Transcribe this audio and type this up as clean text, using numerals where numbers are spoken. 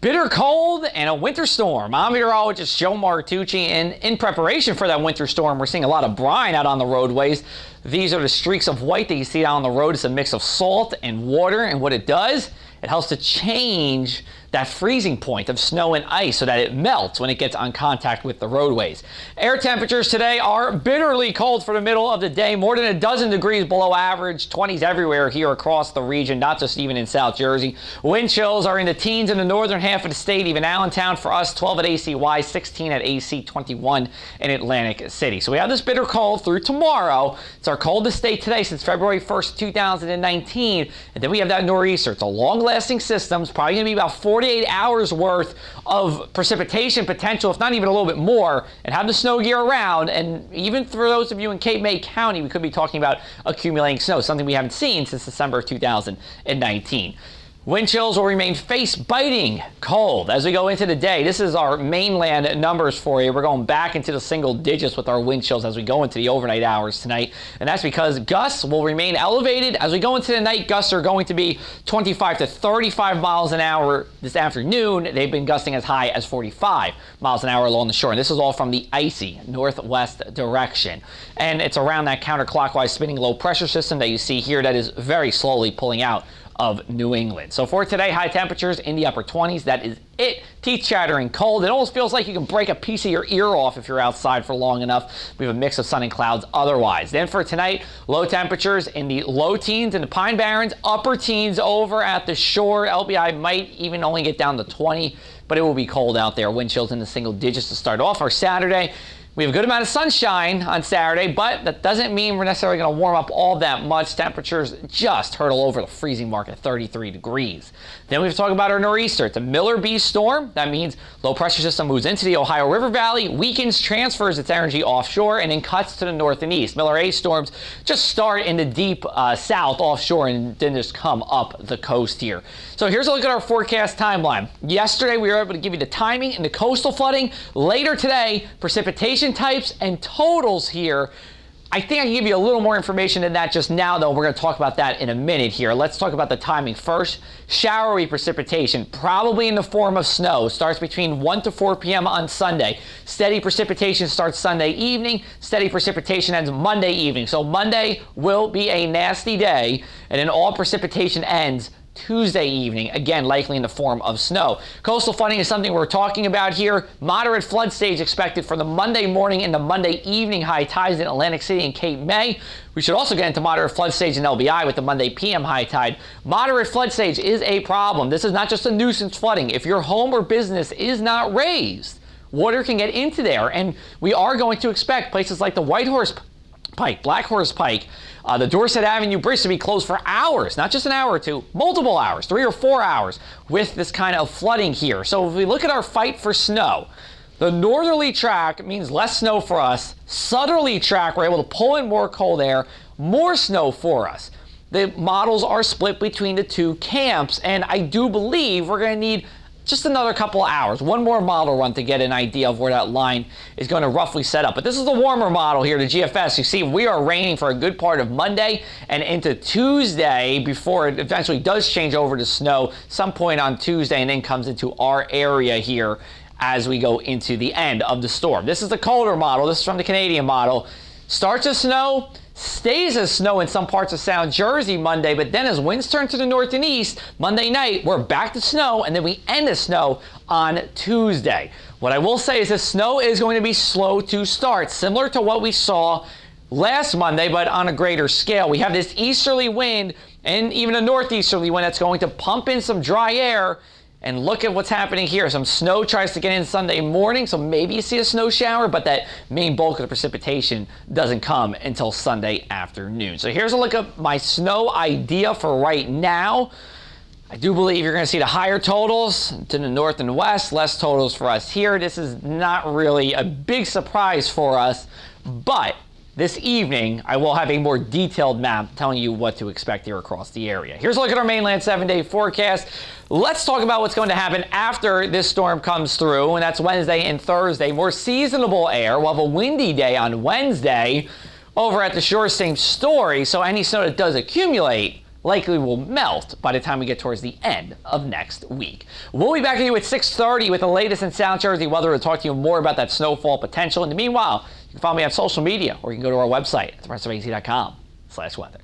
Bitter cold and a winter storm. I'm meteorologist Joe Martucci, and in preparation for that winter storm, we're seeing a lot of brine out on the roadways. These are the streaks of white that you see out on the road. It's a mix of salt and water, and what it does, it helps to change that freezing point of snow and ice so that it melts when it gets on contact with the roadways. Air temperatures today are bitterly cold for the middle of the day, more than a dozen degrees below average, 20s everywhere here across the region, not just even in South Jersey. Wind chills are in the teens in the northern half of the state, even Allentown for us, 12 at ACY, 16 at AC, 21 in Atlantic City. So we have this bitter cold through tomorrow. It's our coldest day today since February 1st, 2019. And then we have that nor'easter. It's a long-lasting system. It's probably going to be about 48 hours worth of precipitation potential, if not even a little bit more, and have the snow year-round. And even for those of you in Cape May County, we could be talking about accumulating snow, something we haven't seen since December of 2019. Wind chills will remain face-biting cold as we go into the day. This is our mainland numbers for you. We're going back into the single digits with our wind chills as we go into the overnight hours tonight. And that's because gusts will remain elevated. As we go into the night, gusts are going to be 25 to 35 miles an hour this afternoon. They've been gusting as high as 45 miles an hour along the shore. And this is all from the icy northwest direction. And it's around that counterclockwise spinning low pressure system that you see here that is very slowly pulling out of New England. So for today, high temperatures in the upper 20s. That is it. Teeth chattering cold. It almost feels like you can break a piece of your ear off if you're outside for long enough. We have a mix of sun and clouds otherwise. Then for tonight, low temperatures in the low teens in the Pine Barrens, upper teens over at the shore. LBI might even only get down to 20, but it will be cold out there. Wind chills in the single digits to start off our Saturday. We have a good amount of sunshine on Saturday, but that doesn't mean we're necessarily going to warm up all that much. Temperatures just hurtle over the freezing mark at 33 degrees. Then we have to talk about our nor'easter. It's a Miller B storm. That means low pressure system moves into the Ohio River Valley, weakens, transfers its energy offshore, and then cuts to the north and east. Miller A storms just start in the deep south offshore and then just come up the coast here. So here's a look at our forecast timeline. Yesterday, we were able to give you the timing and the coastal flooding. Later today, precipitation types and totals here. I think I can give you a little more information than that just now, though. We're going to talk about that in a minute here. Let's talk about the timing first. Showery precipitation, probably in the form of snow, starts between 1 to 4 p.m. on Sunday. Steady precipitation starts Sunday evening. Steady precipitation ends Monday evening. So Monday will be a nasty day, and then all precipitation ends Tuesday evening, again likely in the form of snow. Coastal flooding is something we're talking about here. Moderate flood stage expected for the Monday morning and the Monday evening high tides in Atlantic City and Cape May. We should also get into moderate flood stage in LBI with the Monday PM high tide. Moderate flood stage is a problem. This is not just a nuisance flooding. If your home or business is not raised, water can get into there, and we are going to expect places like the White Horse Pike, Black Horse Pike, the Dorset Avenue Bridge to be closed for hours, not just an hour or two, multiple hours, 3 or 4 hours with this kind of flooding here. So if we look at our fight for snow, the northerly track means less snow for us. Southerly track, we're able to pull in more cold air, more snow for us. The models are split between the two camps, and I do believe we're going to need just another couple of hours, one more model run to get an idea of where that line is going to roughly set up. But this is the warmer model here, the GFS. You see, we are raining for a good part of Monday and into Tuesday before it eventually does change over to snow some point on Tuesday and then comes into our area here as we go into the end of the storm. This is the colder model. This is from the Canadian model. Starts as snow, stays as snow in some parts of South Jersey Monday, but then as winds turn to the north and east, Monday night, we're back to snow, and then we end the snow on Tuesday. What I will say is this snow is going to be slow to start, similar to what we saw last Monday, but on a greater scale. We have this easterly wind and even a northeasterly wind that's going to pump in some dry air. And look at what's happening here. Some snow tries to get in Sunday morning, so maybe you see a snow shower, but that main bulk of the precipitation doesn't come until Sunday afternoon. So here's a look at my snow idea for right now. I do believe you're going to see the higher totals to the north and west, less totals for us here. This is not really a big surprise for us, but this evening, I will have a more detailed map telling you what to expect here across the area. Here's a look at our mainland 7-day forecast. Let's talk about what's going to happen after this storm comes through, and that's Wednesday and Thursday. More seasonable air. We'll have a windy day on Wednesday. Over at the shore, same story. So any snow that does accumulate likely will melt by the time we get towards the end of next week. We'll be back to you at 6:30 with the latest in South Jersey weather to talk to you more about that snowfall potential. In the meanwhile, you can follow me on social media, or you can go to our website at thepressofaz.com/weather.